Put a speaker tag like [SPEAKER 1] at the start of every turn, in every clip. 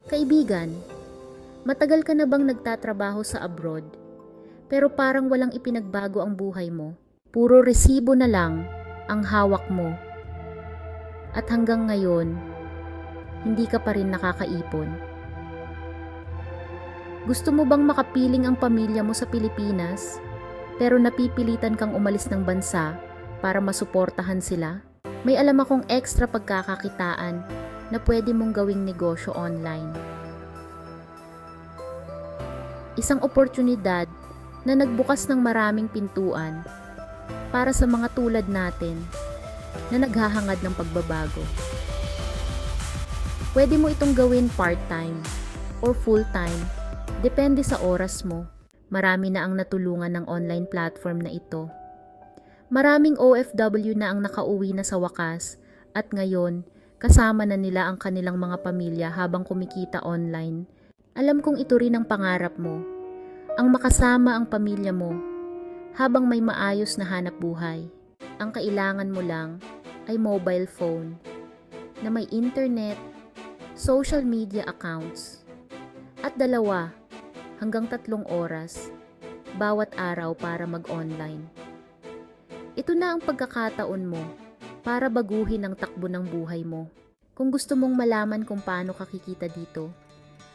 [SPEAKER 1] Kaibigan, matagal ka na bang nagtatrabaho sa abroad, pero parang walang ipinagbago ang buhay mo? Puro resibo na lang ang hawak mo at hanggang ngayon, hindi ka pa rin nakakaipon. Gusto mo bang makapiling ang pamilya mo sa Pilipinas, pero napipilitan kang umalis ng bansa para masuportahan sila? May alam akong extra pagkakakitaan na pwede mong gawing negosyo online. Isang oportunidad na nagbukas ng maraming pintuan para sa mga tulad natin na naghahangad ng pagbabago. Pwede mo itong gawin part-time or full-time, depende sa oras mo. Marami na ang natulungan ng online platform na ito. Maraming OFW na ang nakauwi na sa wakas at ngayon, kasama na nila ang kanilang mga pamilya habang kumikita online. Alam kong ito rin ang pangarap mo, ang makasama ang pamilya mo habang may maayos na hanap buhay. Ang kailangan mo lang ay mobile phone na may internet, social media accounts, at 2 hanggang 3 oras bawat araw para mag-online. Ito na ang pagkakataon mo para baguhin ang takbo ng buhay mo. Kung gusto mong malaman kung paano ka kikita dito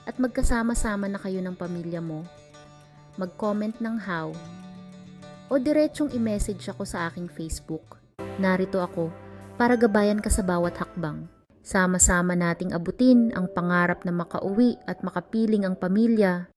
[SPEAKER 1] at magkasama-sama na kayo ng pamilya mo, mag-comment ng how o diretsyong i-message ako sa aking Facebook. Narito ako para gabayan ka sa bawat hakbang. Sama-sama nating abutin ang pangarap na makauwi at makapiling ang pamilya